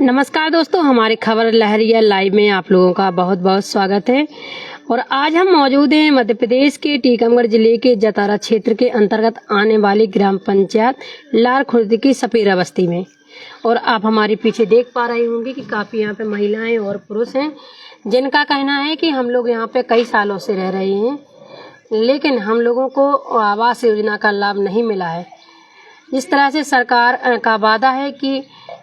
नमस्कार दोस्तों, हमारे खबर लहरिया लाइव में आप लोगों का बहुत बहुत स्वागत है। और आज हम मौजूद हैं मध्य प्रदेश के टीकमगढ़ जिले के जतारा क्षेत्र के अंतर्गत आने वाली ग्राम पंचायत लार खुर्द की सपेरा बस्ती में। और आप हमारे पीछे देख पा रहे होंगे कि काफ़ी यहाँ पे महिलाएं और पुरुष हैं, जिनका कहना है कि हम लोग यहाँ पे कई सालों से रह रहे हैं, लेकिन हम लोगों को आवास योजना का लाभ नहीं मिला है। जिस तरह से सरकार का वादा है कि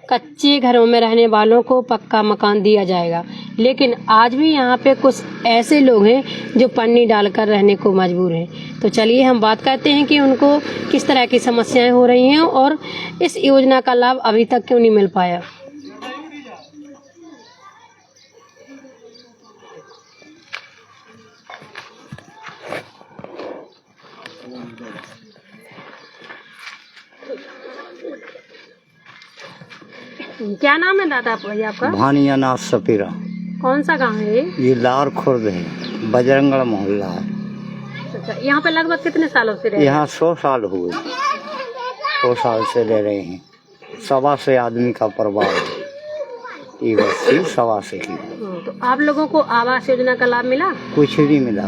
कच्चे घरों में रहने वालों को पक्का मकान दिया जाएगा, लेकिन आज भी यहाँ पे कुछ ऐसे लोग हैं जो पन्नी डालकर रहने को मजबूर हैं। तो चलिए हम बात करते हैं कि उनको किस तरह की समस्याएं हो रही हैं और इस योजना का लाभ अभी तक क्यों नहीं मिल पाया। क्या नाम है दादा भैया आपका? भानिया नाथ सपेरा। कौन सा गांव है ये लार खुर्द है, बजरंगगढ़ मोहल्ला है। अच्छा, यहाँ पे लगभग कितने सालों से रह रहे हैं? यहाँ 100 साल हुए, 100 साल से रह रहे हैं। 125 आदमी का परिवार है। ये बस्ती 125 की। तो आप लोगों को आवास योजना का लाभ मिला? कुछ भी मिला,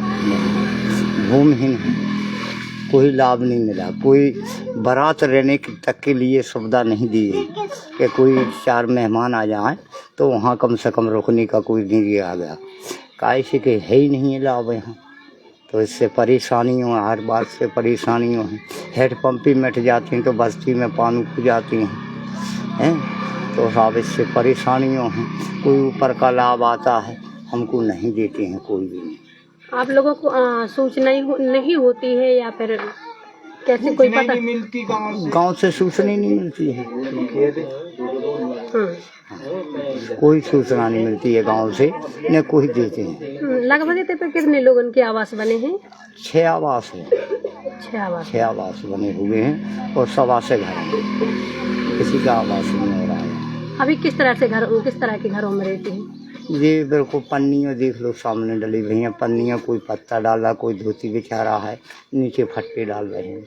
भूमिहीन है, कोई लाभ नहीं मिला। कोई बारात रहने तक के लिए सुविधा नहीं दी है कि कोई 4 मेहमान आ जाएं तो वहाँ कम से कम रुकने का कोई नहीं दिया गया। काहे कि है ही नहीं है लाभ यहाँ। तो इससे परेशानियों, हर बात से परेशानियों हैं। हैंडपम्प भी मिट जाती हैं तो बस्ती में पानी खो जाती हैं, तो साहब इससे परेशानियों हैं। कोई ऊपर का लाभ आता है, हमको नहीं देते हैं कोई भी नहीं। आप लोगों को सूचना नहीं होती है या फिर कैसे कोई पता नहीं मिलती? गांव से सूचना नहीं मिलती है। कोई सूचना नहीं मिलती है गांव से, न कोई देते हैं। लगभग इतने पे कितने लोगों के आवास बने हैं? 6 आवास है। 6 आवास बने हुए हैं और 125 घर, किसी का आवास नहीं हो रहा है। अभी किस तरह के घरों में रहते हैं? ये बिल्कुल पन्नियाँ देख लो सामने डली हुई हैं, पन्नियाँ। कोई पत्ता डाला, कोई धोती बिछा रहा है, नीचे फट्टे डाल रहे हैं।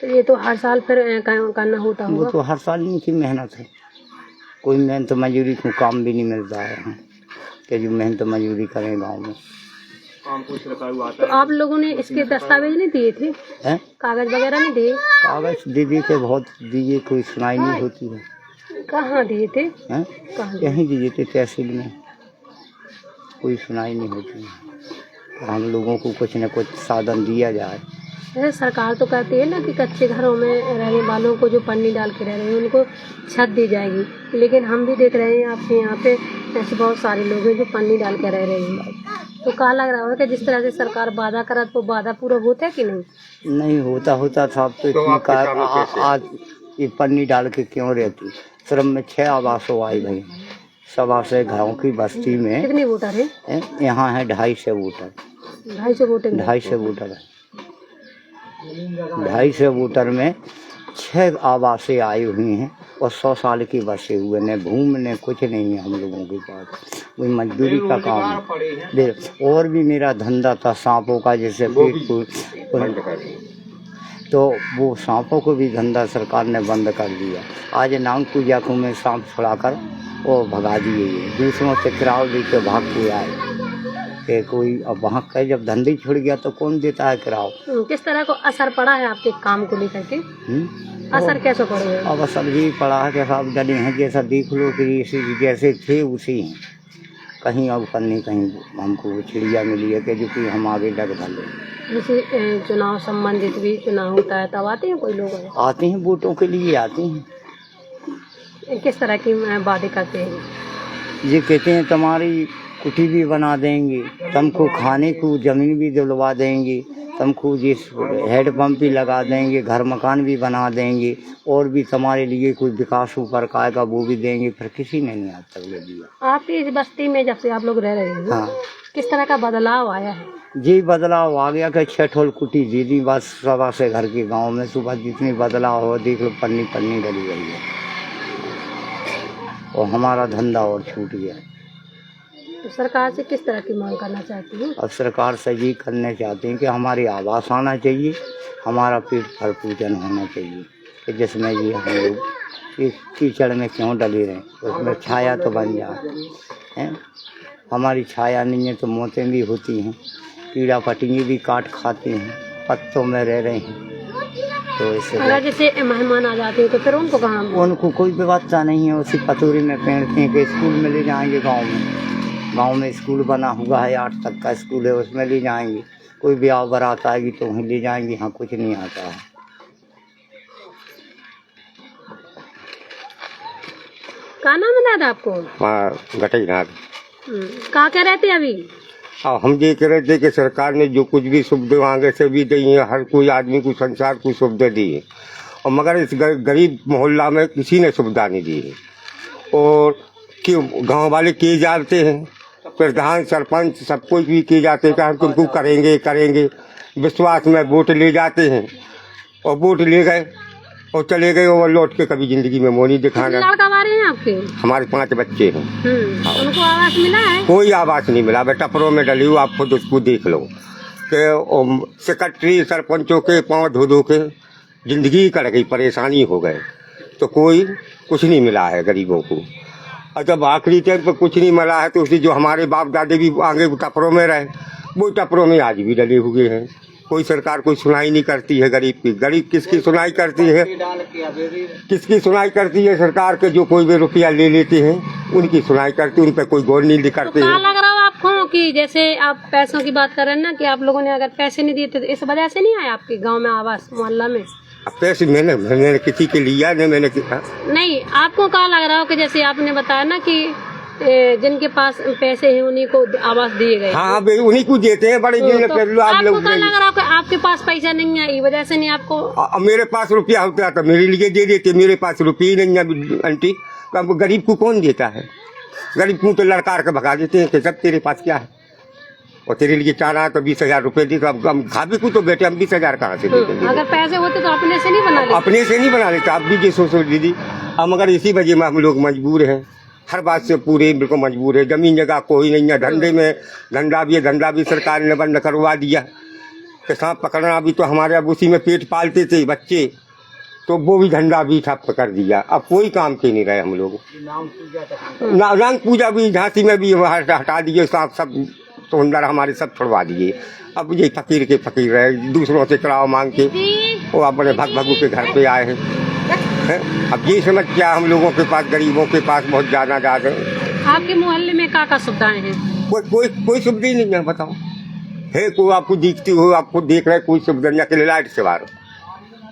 तो ये तो हर साल फिर करना होता होगा? वो तो हर साल इनकी मेहनत है। कोई मेहनत मजदूरी को काम भी नहीं मिलता है यहाँ कि जो मेहनत मजदूरी करें गाँव में। तो आप लोगों ने इसके दस्तावेज नहीं दिए थे? कागज वगैरह नहीं दिए? कागज दे के बहुत दिए, कोई सुनाई नहीं होती है। कहाँ दिए थे? यहीं दिए थे तहसील में, कोई सुनाई नहीं होती है। हम लोगों को कुछ न कुछ साधन दिया जाए। सरकार तो कहती है ना कि कच्चे घरों में रहने वालों को जो पन्नी डाल के रह रहे हैं उनको छत दी जाएगी, लेकिन हम भी देख रहे हैं आपके यहाँ पे ऐसे बहुत सारे लोग हैं जो पन्नी डाल के रह रहे हैं। तो कहा लग रहा है कि जिस तरह से सरकार वादा करा तो वादा पूरा होता है कि नहीं? नहीं होता था। तो आज ये पन्नी डाल के क्यों रहती? सिर्फ में 6 आवास आई भाई, 125 घरों की बस्ती में। कितने वोटर हैं? यहाँ है 250 वोटर। 250 वोटर? 250 वोटर है। 250 वोटर में 6 आवासें आई हुई हैं और 100 साल की बसे हुए, न भूमि न कुछ नहीं है हम लोगों के पास। वही मजदूरी का काम है। और भी मेरा धंधा था सांपों का, जैसे तो वो सांपों को भी धंधा सरकार ने बंद कर दिया। आज नांग पूजा को में सांप छुड़ाकर वो भगा दिए। दूसरों से किराया लेकर भाग के आए कि कोई अब वहाँ का जब धंधे छुड़ गया तो कौन देता है किराया। किस तरह को असर पड़ा है आपके काम को लेकर के? असर कैसे पड़ा है? अब असर भी पड़ा है कि साहब डले हैं, जैसा देख लो कि जैसे थे उसी हैं। कहीं अब करने कहीं हमको चिड़िया मिली है कि जो कि हम आगे लग डालें। जैसे चुनाव संबंधित भी चुनाव होता है तब आते हैं कोई लोग? आते हैं वोटों के लिए आते हैं। किस तरह की वादे करते हैं? ये कहते हैं तुम्हारी कुटी भी बना देंगे, तुमको खाने को ज़मीन भी दिलवा देंगे, तुमको जिस हेडपम्प भी लगा देंगे, घर मकान भी बना देंगे, और भी तुम्हारे लिए कोई विकास ऊपर का आएगा वो भी देंगे, फिर किसी ने नहीं आज तक ले दिया। आपकी इस बस्ती में जब से आप लोग रह रहे हैं, हाँ, किस तरह का बदलाव आया है? जी बदलाव आ गया कि 6 ठोल कुटी दे दी बस सवा से घर के गांव में। सुबह जितनी बदलाव हो देख लो, पन्नी पन्नी डली गई है और हमारा धंधा और छूट गया। तो सरकार से किस तरह की मांग करना चाहती हूँ? अब सरकार से ये करना चाहते हैं कि हमारी आवास आना चाहिए, हमारा पेट भर पूजन होना चाहिए, कि जिसमें ये हम लोग इस कीचड़ में क्यों डले रहें, उसमें छाया तो बन जाए हैं। हमारी छाया नहीं है तो मौतें भी होती हैं, कीड़ा पतंगे भी काट खाते हैं, पत्तों में रह रहे हैं। तो इससे अगर जैसे मेहमान आ जाते हैं तो फिर उनको कहाँ? उनको कोई व्यवस्था नहीं है, उसी पतोरी में पहनते हैं कि स्कूल में ले जाएंगे। गांव में स्कूल बना हुआ है, 8 तक का स्कूल है, उसमें ले जाएंगे। कोई ब्याह बारात आएगी तो वहीं ले जाएंगे, यहाँ कुछ नहीं आता है। क्या नाम है दादा आपको? घटईनाथ। कहाँ क्या रहते हैं अभी? अब हम ये कह रहे थे कि सरकार ने जो कुछ भी सुविधा आगे से भी दी है, हर कोई आदमी को संसार को सुविधा दी है, और मगर इस गरीब मोहल्ला में किसी ने सुविधा नहीं दी है। और क्यों गांव वाले किए जाते हैं, प्रधान सरपंच सब कुछ भी किए जाते हैं कि हम तुमको करेंगे विश्वास में वोट ले जाते हैं, और वोट ले गए और चले गए, और लौट के कभी जिंदगी में मोनी दिखाना। लड़का वाले हैं आपके? हमारे 5 बच्चे हैं। उनको आवास मिला है? कोई आवास नहीं मिला बेटा, टपरों में डली हुई, आप खुद उसको देख लो कि सेक्रेटरी सरपंचों के पाँव धो धो के जिंदगी कट गई, परेशानी हो गए, तो कोई कुछ नहीं मिला है गरीबों को। और जब आखिरी टाइम पर कुछ नहीं मिला है तो उसी जो हमारे बाप दादे भी आगे टपरों में रहे, वो टपरों में आज भी डले हुए हैं। कोई सरकार कोई सुनाई नहीं करती है गरीब की। गरीब किसकी सुनाई करती है? किसकी सुनाई करती है? सरकार के जो कोई भी रुपया ले लेते हैं उनकी सुनाई करती है, उन पर कोई गौर नहीं करते तो हैं। लग रहा हो आपको कि जैसे आप पैसों की बात कर रहे हैं ना, कि आप लोगों ने अगर पैसे नहीं दिए थे तो इस वजह से नहीं आया आपके गाँव में आवास मोहल्ला में? अब पैसे मैंने किसी के लिया नहीं, मैंने नहीं, आपको क्या लग रहा हो कि जैसे आपने बताया ना कि जिनके पास पैसे हैं उन्हीं को आवास दिए गए? हाँ भाई, उन्हीं को देते हैं बड़े। तो आपको क्या लग रहा हो कि आपके पास पैसा नहीं है, इस वजह से नहीं आपको? मेरे पास रुपया होता तो मेरे लिए दे देते, मेरे पास रुपये नहीं है आंटी। अब गरीब को कौन देता है? गरीब को तो लड़का के भगा देते हैं कि सब तेरे पास क्या है, और तेरे लिए चाह रहा है तो 20,000 रुपये दे, तो अब हम खाबी को तो बेटे हम 20,000 कहाँ से देते? अगर पैसे होते तो अपने से नहीं बना लेते? अपने से नहीं बना लेते। आप भी ये सोचो दीदी, अब मगर इसी वजह में हम लोग मजबूर हैं, हर बात से पूरे बिल्कुल मजबूर है। जमीन जगह कोई नहीं है, धंधे में धंधा भी सरकार ने बंद करवा दिया कि सांप पकड़ना भी, तो हमारे अब उसी में पेट पालते थे बच्चे, तो वो भी धंधा भी ठप कर दिया। अब कोई काम के नहीं रहे हम लोग। नाग पूजा भी झांसी में भी हटा दिए, सांप सब तो अंदर हमारे सब छुड़वा दिए। अब ये फकीर के फकीर रहे, दूसरों से कड़ाव मांग के वो अपने भगभगू के घर पे आए हैं। अब ये समझ क्या हम लोगों के पास, गरीबों के पास बहुत ज्यादा है। आपके मोहल्ले में क्या सुविधाएं हैं? कोई सुविधा ही नहीं है, बताओ है? कोई आपको दिखती हो, आपको देख रहे, कोई सुविधा नहीं। अकेले लाइट से बाहर,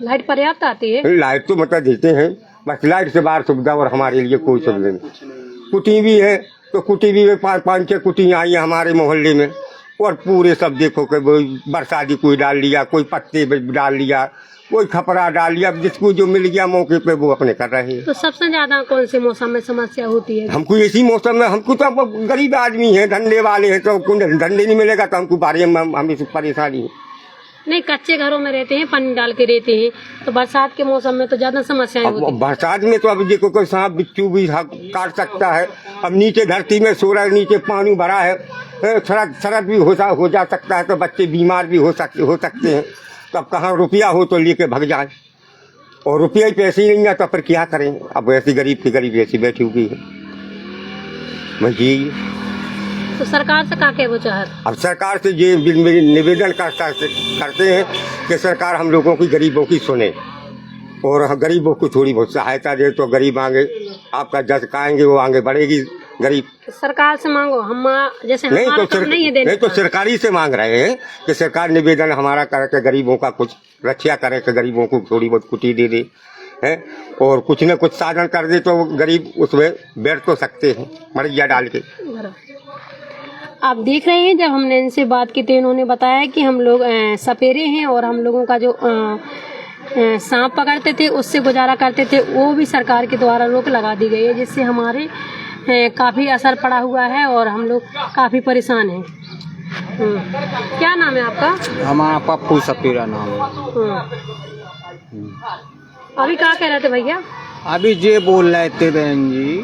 लाइट पर्याप्त आती है? लाइट तो मतलब देते हैं, बस लाइट से बाहर सुविधा, और हमारे लिए कोई सुविधा नहीं। कुटी भी है तो कुटी भी 5-6 कुटियाँ आई हैं हमारे मोहल्ले में, और पूरे सब देखो कि बरसाती कोई डाल लिया, कोई पत्ते डाल लिया, कोई खपरा डाल लिया, जिसको जो मिल गया मौके पे वो अपने कर रहे हैं। तो सबसे ज्यादा कौन से मौसम में समस्या होती है? हमको इसी मौसम में, हमको तो गरीब आदमी है, धंधे वाले हैं, तो धंधे नहीं मिलेगा तो हमको बारे में हमें परेशानी है। नहीं, कच्चे घरों में रहते हैं, पानी डाल के रहते हैं, तो बरसात के मौसम में तो ज्यादा समस्याएं होती हैं। बरसात में तो अब देखो कोई सांप बिच्छू भी काट सकता है। अब नीचे धरती में सो रहा है, नीचे पानी भरा है, सड़क भी हो जा सकता है, तो बच्चे बीमार भी हो सकते हैं। तो अब कहाँ रुपया हो तो लेके भाग जाए, और रुपया ही पैसे ही नहीं है तो फिर क्या करें? अब ऐसी गरीब की गरीब ऐसी बैठी हुई है भाई। तो सरकार से क्या कहना चाहते? अब सरकार से ये निवेदन करते हैं कि सरकार हम लोगों की, गरीबों की सुने, और गरीबों को थोड़ी बहुत सहायता दे, तो गरीब आगे आपका जज खाएंगे, वो आगे बढ़ेगी गरीब। सरकार से मांगो, हम जैसे नहीं तो नहीं सरकारी से मांग रहे हैं कि सरकार निवेदन हमारा करे कि गरीबों का कुछ रक्षा करे, कि गरीबों को थोड़ी बहुत कुटी दे दे है, और कुछ न कुछ साधन कर दे, तो गरीब उसमें बैठ तो सकते हैं मरिया डाल के। आप देख रहे हैं, जब हमने इनसे बात की तो इन्होंने बताया कि हम लोग सपेरे हैं और हम लोगों का जो सांप पकड़ते थे उससे गुजारा करते थे, वो भी सरकार के द्वारा रोक लगा दी गई है, जिससे हमारे काफ़ी असर पड़ा हुआ है और हम लोग काफ़ी परेशान हैं। क्या नाम है आपका? हमारा पप्पू सपेरा नाम है। अभी क्या कह रहे थे भैया? अभी ये बोल रहे थे बहन जी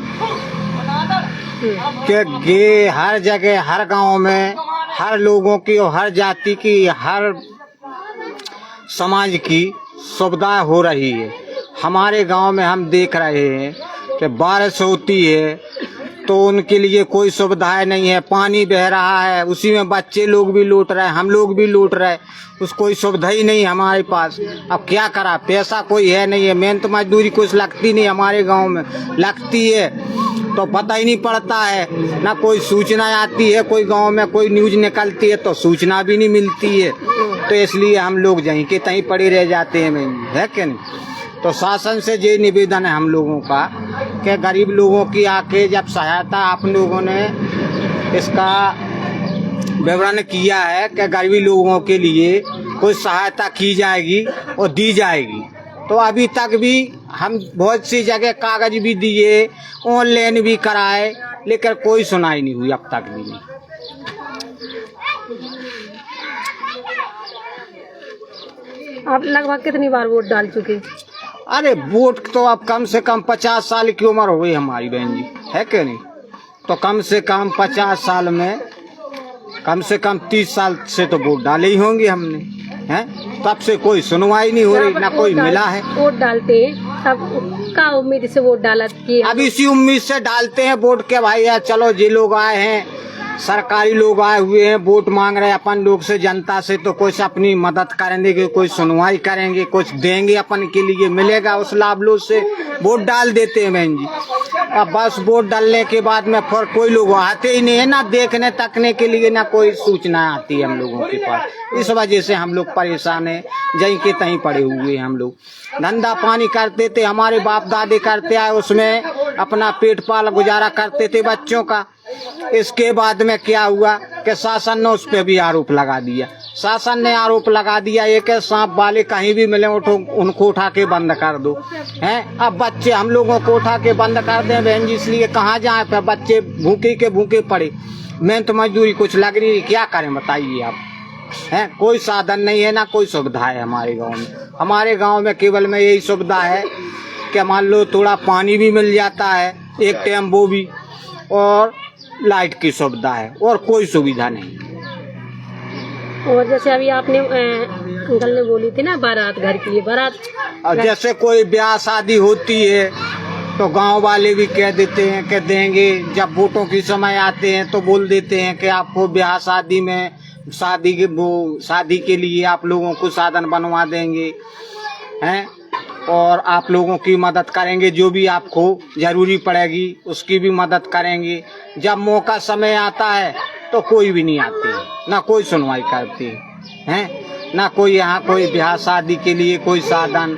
कि ये हर जगह, हर गांव में, हर लोगों की और हर जाति की, हर समाज की सुविधा हो रही है। हमारे गांव में हम देख रहे हैं कि बारिश होती है तो उनके लिए कोई सुविधाएं नहीं है, पानी बह रहा है, उसी में बच्चे लोग भी लौट रहे हैं, हम लोग भी लौट रहे हैं, उस कोई सुविधा ही नहीं हमारे पास। अब क्या करा, पैसा कोई है नहीं है, मेहनत मजदूरी कुछ लगती नहीं हमारे गांव में, लगती है तो पता ही नहीं पड़ता है, ना कोई सूचना आती है, कोई गांव में कोई न्यूज निकलती है तो सूचना भी नहीं मिलती है, तो इसलिए हम लोग जहीं के तहीं पड़े रह जाते हैं, है क्या नहीं। तो शासन से ये निवेदन है हम लोगों का कि गरीब लोगों की आके जब सहायता आप लोगों ने इसका विवरण किया है कि गरीबी लोगों के लिए कोई सहायता की जाएगी और दी जाएगी, तो अभी तक भी हम बहुत सी जगह कागज भी दिए, ऑनलाइन भी कराए, लेकिन कोई सुनाई नहीं हुई अब तक भी नहीं। आप लगभग कितनी बार वोट डाल चुके? अरे वोट तो अब कम से कम 50 साल की उम्र हो गई हमारी बहन जी, है क्या नहीं। तो कम से कम 50 साल में कम से कम 30 साल से तो वोट डाले ही होंगे हमने, हैं। तब से कोई सुनवाई नहीं हो रही, ना कोई मिला है। वोट डालते हैं तब क्या उम्मीद से वोट डाला कि अब इसी उम्मीद से डालते हैं वोट के भाई यार, चलो जे लोग आए हैं, सरकारी लोग आए हुए हैं, वोट मांग रहे हैं अपन लोग से, जनता से, तो कुछ अपनी मदद करेंगे, कोई सुनवाई करेंगे, कुछ देंगे अपन के लिए, मिलेगा उस लाभ लो से वोट डाल देते हैं बहन जी। अब बस वोट डालने के बाद में फिर कोई लोग आते ही नहीं है, ना देखने तकने के लिए, ना कोई सूचना आती है हम लोगों के पास। इस वजह से हम लोग परेशान हैं, जहीं के तहीं पड़े हुए हैं हम लोग। धंधा पानी करते थे, हमारे बाप दादे करते आए, उसमें अपना पेट पाल गुजारा करते थे बच्चों का। इसके बाद में क्या हुआ कि शासन ने उस पर भी आरोप लगा दिया। शासन ने आरोप लगा दिया एक सांप वाले कहीं भी मिले उनको उठा के बंद कर दो, हैं। अब बच्चे हम लोगों को उठा के बंद कर दें बहन जी, इसलिए कहाँ जाए, फिर बच्चे भूखे के भूखे पड़े, मेहनत मजदूरी कुछ लग रही, क्या करें बताइए आप, हैं। कोई साधन नहीं है, ना कोई सुविधा है हमारे गाँव में। हमारे गाँव में केवल में यही सुविधा है कि मान लो थोड़ा पानी भी मिल जाता है एक टाइम, वो भी, और लाइट की सुविधा है, और कोई सुविधा नहीं। और जैसे अभी आपने अंकल ने बोली थी ना बारात, घर के लिए बारात, और जैसे कोई ब्याह शादी होती है तो गांव वाले भी कह देते हैं कि देंगे, जब वोटों की समय आते हैं तो बोल देते हैं कि आपको ब्याह शादी में शादी के लिए आप लोगों को साधन बनवा देंगे, हैं, और आप लोगों की मदद करेंगे, जो भी आपको जरूरी पड़ेगी उसकी भी मदद करेंगे। जब मौका समय आता है तो कोई भी नहीं आते, ना कोई सुनवाई करते हैं, ना कोई यहाँ कोई ब्याह शादी के लिए कोई साधन,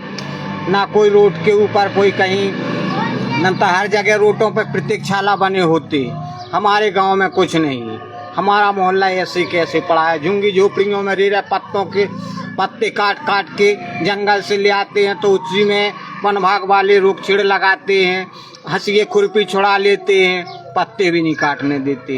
ना कोई रोड के ऊपर कोई कहीं, न तो हर जगह रोडों पर प्रतीक्षाला बने होते, हमारे गांव में कुछ नहीं। हमारा मोहल्ला ऐसे कैसे पड़ा है, झुंगी झोपड़ियों में रह रहे, पत्तों के पत्ते काट काट के जंगल से ले आते हैं, तो उसी में वन विभाग वाले रोक छेड़ लगाते हैं, हंसिए खुरपी छुड़ा लेते हैं, पत्ते भी नहीं काटने देते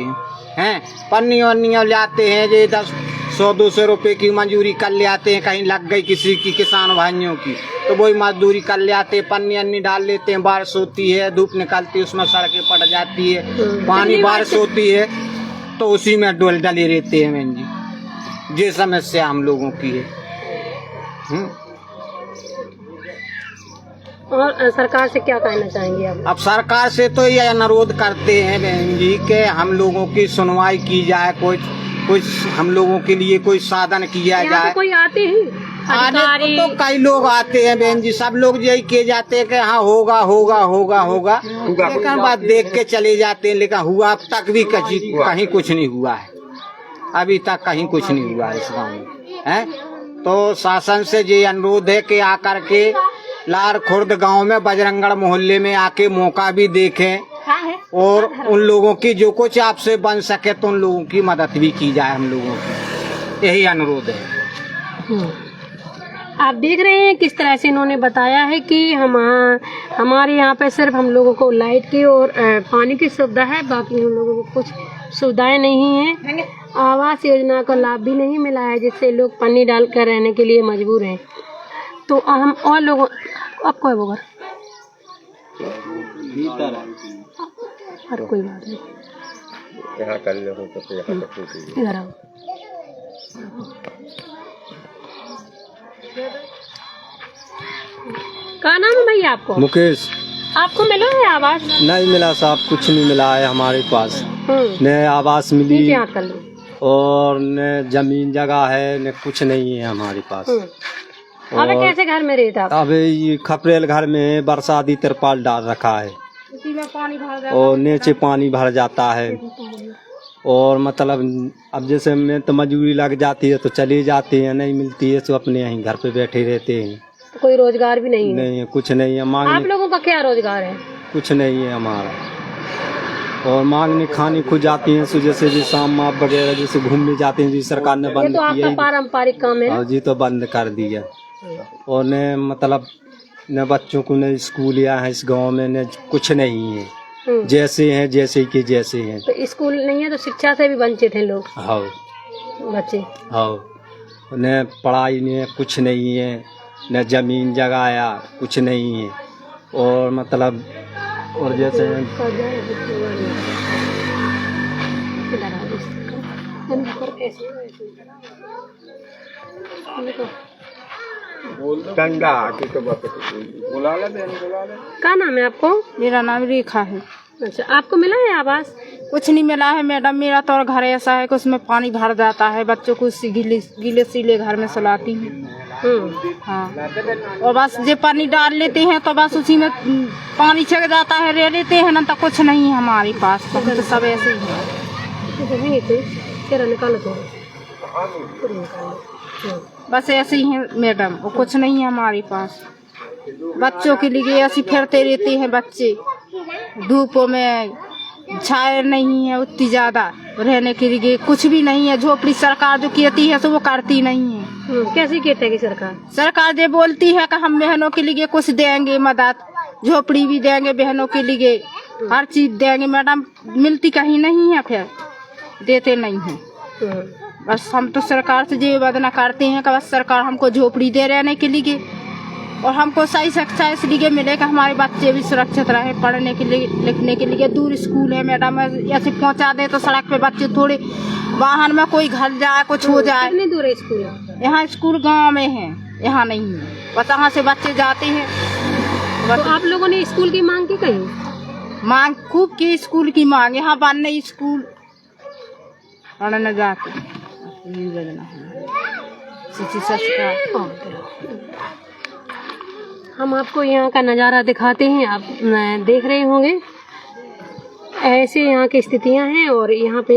हैं। पन्नी वन्नियाँ लाते हैं, ये 100-200 रुपए की मजदूरी कर ले आते हैं, कहीं लग गई किसी की किसान भाइयों की तो वही मजदूरी कर ले आते हैं, पन्नी अन्नी डाल लेते हैं। बारिश होती है, धूप निकलती है, उसमें सड़कें पड़ जाती है, पानी बारिश होती है तो उसी में डले रहते हैं बहन जी। ये समस्या हम लोगों की है। और सरकार से क्या कहना चाहेंगे आप? अब सरकार से तो ये अनुरोध करते हैं बहन जी कि हम लोगों की सुनवाई की जाए, कुछ हम लोगों के लिए कोई साधन किया जाए। कोई आते हैं आने तो कई लोग आते हैं बहन जी, सब लोग यही किए जाते हैं कि हाँ होगा होगा होगा होगा, लेकिन बात देख के चले जाते हैं, लेकिन हुआ अब तक भी कहीं कुछ नहीं हुआ है, अभी तक कहीं कुछ नहीं हुआ है इस गाँव में, है। तो शासन से ये अनुरोध है कि आकर के लार खुर्द गांव में बजरंगगढ़ मोहल्ले में आके मौका भी देखें, और उन लोगों की जो कुछ आपसे बन सके तो उन लोगों की मदद भी की जाए, हम लोगों की यही अनुरोध है। आप देख रहे हैं किस तरह से इन्होंने बताया है कि हमारे यहाँ पे सिर्फ हम लोगों को लाइट की और पानी की सुविधा है, बाकी हम लोगों को कुछ सुविधाएं नहीं हैं। आवास योजना का लाभ भी नहीं मिला है, जिससे लोग पन्नी डाल कर रहने के लिए मजबूर हैं। तो हम और लोगों आपको है वो घर और कोई बात नहीं, इधर आओ। क्या नाम है भैया आपको? मुकेश। आपको मिला है आवास? नहीं मिला साहब, कुछ नहीं मिला है हमारे पास। न आवास मिली नीचे हाथ कर लो। और न जमीन जगह है, न कुछ नहीं है हमारे पास। अबे कैसे घर में रहता आप? अब ये खपरेल घर में बरसाती तिरपाल डाल रखा है, उसी में पानी भर जाता और नीचे पानी भर जाता है। और मतलब अब जैसे में तो मजबूरी लग जाती है तो चले जाते हैं, नहीं मिलती है तो अपने यहीं घर पे बैठे रहते हैं। कोई रोजगार भी नहीं है? नहीं है, कुछ नहीं है। आप मांगने लोगों का क्या रोजगार है? कुछ नहीं है हमारा। और मांगने खाने खुद जाती हैं, सो जैसे जी शाम माप वगैरह जैसे घूमने जाते हैं जी, सरकार ने ये बंद तो आपका किया पारंपरिक काम है। और जी तो बंद कर दिया। और न मतलब न बच्चों को न स्कूल या है इस गांव में, न कुछ नहीं है। जैसे हैं जैसे के जैसे हैं। तो स्कूल नहीं है तो शिक्षा से भी वंचित हैं लोग, हाँ बच्चे। हाँ, न पढ़ाई में कुछ नहीं है, न जमीन जगाया कुछ नहीं है। और मतलब और जैसे क्या नाम है आपको? मेरा नाम रेखा है। अच्छा, आपको मिला है आवास? कुछ नहीं मिला है मैडम, मेरा तो घर ऐसा है कि उसमें पानी भर जाता है, बच्चों को गीले सीले घर में सुलाती हूँ। हाँ, और बस जो पानी डाल लेते हैं तो बस उसी में पानी छक जाता है, रह लेते हैं ना, तो कुछ नहीं है हमारे पास। तो हम तो सब ऐसे ही है, निकालो तो बस ऐसे ही है मैडम, और कुछ नहीं है हमारे पास। बच्चों के लिए ऐसे फिरते रहते हैं बच्चे, धूपों में छाया नहीं है उतनी ज्यादा, रहने के लिए कुछ भी नहीं है। झोपड़ी सरकार जो कहती है तो वो करती नहीं है। कैसे कहते हैं कि सरकार जो बोलती है कि हम बहनों के लिए कुछ देंगे मदद, झोपड़ी भी देंगे बहनों के लिए, हर चीज देंगे मैडम, मिलती कहीं नहीं है, फिर देते नहीं है। बस हम तो सरकार से ये वादा करते हैं कि बस सरकार हमको झोपड़ी दे रहने के लिए, और हमको सही शिक्षा इसलिए मिले कि हमारे बच्चे भी सुरक्षित रहे, पढ़ने के लिए लिखने के लिए। दूर स्कूल है मैडम, ऐसे पहुंचा दे तो सड़क पे बच्चे थोड़े, वाहन में कोई घर जाए कुछ हो जाए। कितनी दूर है स्कूल? यहाँ स्कूल गांव में है, यहाँ नहीं है, बस यहाँ से बच्चे जाते हैं। तो आप लोगों ने स्कूल की मांग की कहीं? मांग खूब की, स्कूल की मांग, यहाँ बनने स्कूल पढ़ने जाते हम आपको यहाँ का नज़ारा दिखाते हैं, आप देख रहे होंगे ऐसे यहाँ की स्थितियाँ हैं। और यहाँ पे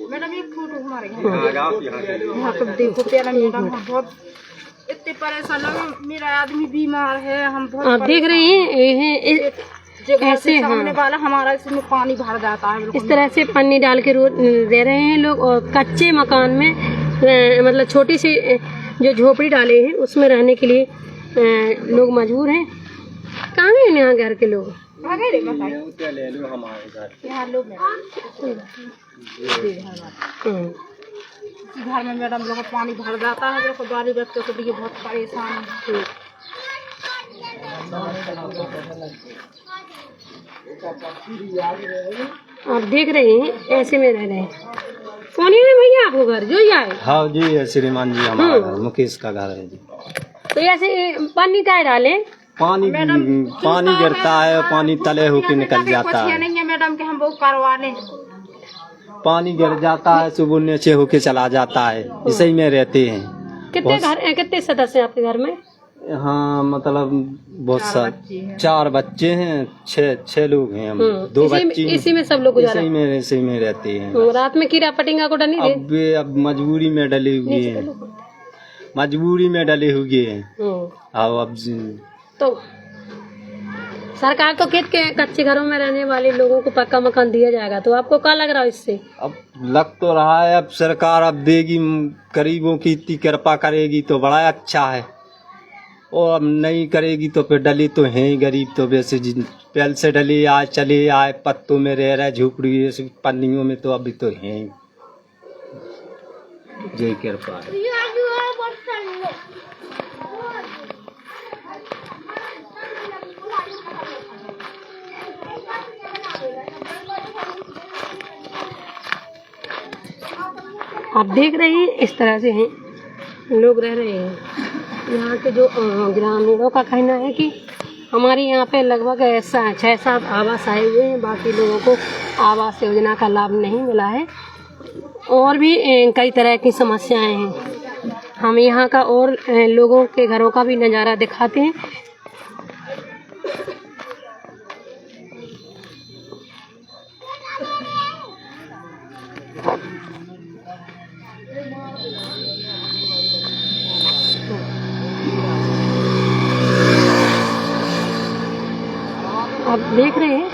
मैडम एक फोटो हमारे यहाँ पे देखो प्यारा मैडम, बहुत इतने परेशान लगे, मेरा आदमी बीमार है, हम बहुत आप देख रहे हैं ऐसे सामने वाला हमारा इसमें पानी भर जाता है। इस तरह से पन्नी डाल के रह रहे हैं लोग, और कच्चे मकान में मतलब छोटी सी जो झोपड़ी डाले हैं उसमें रहने के लिए लोग मजबूर हैं। कहाँ गए यहाँ घर के लोग? घर में मैडम लोग पानी भर जाता है, लोग बारी बच्चों के लिए बहुत परेशान है। आप देख रहे हैं ऐसे में रह रहे हैं। कौन है भैया आपको घर जो आए? हाँ जी है श्रीमान जी, हमारा घर मुकेश का घर है जी। तो ऐसे पानी क्या डाले? पानी गिरता है, पानी तले होके निकल जाता है। नहीं है मैडम कि हम वो करवा लें, पानी गिर जाता है, सुबह नीचे होके चला जाता है, इसी में रहते हैं। कितने सदस्य हैं आपके घर में? हाँ मतलब बहुत सारे 4 बच्चे हैं, 6 लोग हैं हम। 2 बच्चे इसी में सब लोग इसी में रहते हैं। रात में कीड़ा पटिंगा को डली अब मजबूरी में डले हुए हैं, मजबूरी में डले हुए हैं। अब तो सरकार तो कहती के कच्चे घरों में रहने वाले लोगों को पक्का मकान दिया जाएगा, तो आपको क्या लग रहा है इससे? अब लग तो रहा है अब सरकार अब देगी, गरीबों की इतनी कृपा करेगी तो बड़ा अच्छा है, और अब नहीं करेगी तो फिर डले तो हैं ही गरीब, तो वैसे जिन पहले से डले आए चले आए, पत्तों में रह रहे, झोपड़ी ऐसे पन्नियों में, तो अभी तो हैं ही। जय कृपा है। आप देख रहे हैं इस तरह से हैं लोग रह रहे हैं। यहाँ के जो ग्रामीणों का कहना है कि हमारे यहाँ पे लगभग 6-7 आवास आए हुए हैं, बाकी लोगों को आवास योजना का लाभ नहीं मिला है, और भी कई तरह की समस्याएं हैं। हम यहाँ का और लोगों के घरों का भी नज़ारा दिखाते हैं। आप देख रहे हैं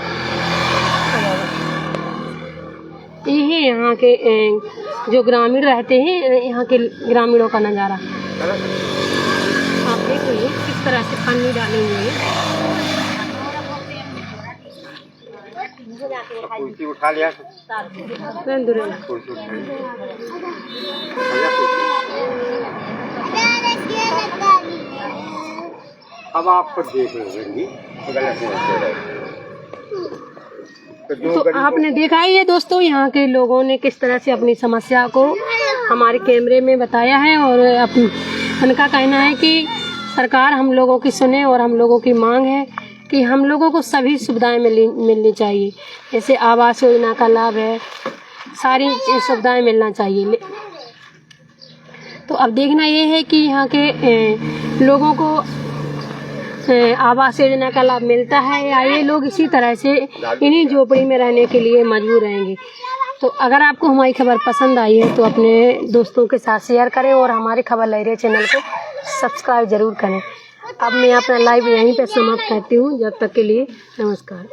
ये है यहाँ के जो ग्रामीण रहते हैं, यहाँ के ग्रामीणों का नज़ारा आप देख रहे हैं किस तरह से पानी डाले हुए हैं। कुर्सी उठा लिया, अब आपको देख लेंगे तो आपने देखा ही है दोस्तों, यहाँ के लोगों ने किस तरह से अपनी समस्या को हमारे कैमरे में बताया है, और उनका कहना है कि सरकार हम लोगों की सुने, और हम लोगों की मांग है कि हम लोगों को सभी सुविधाएं मिलनी चाहिए, जैसे आवास योजना का लाभ है, सारी सुविधाएं मिलना चाहिए। तो अब देखना ये है कि यहाँ के लोगों को आवास योजना का लाभ मिलता है, या ये लोग इसी तरह से इन्हीं झोपड़ी में रहने के लिए मजबूर रहेंगे। तो अगर आपको हमारी खबर पसंद आई है तो अपने दोस्तों के साथ शेयर करें, और हमारे खबर लहरिया चैनल को सब्सक्राइब जरूर करें। अब मैं अपना लाइव यहीं पे समाप्त करती हूँ, जब तक के लिए नमस्कार।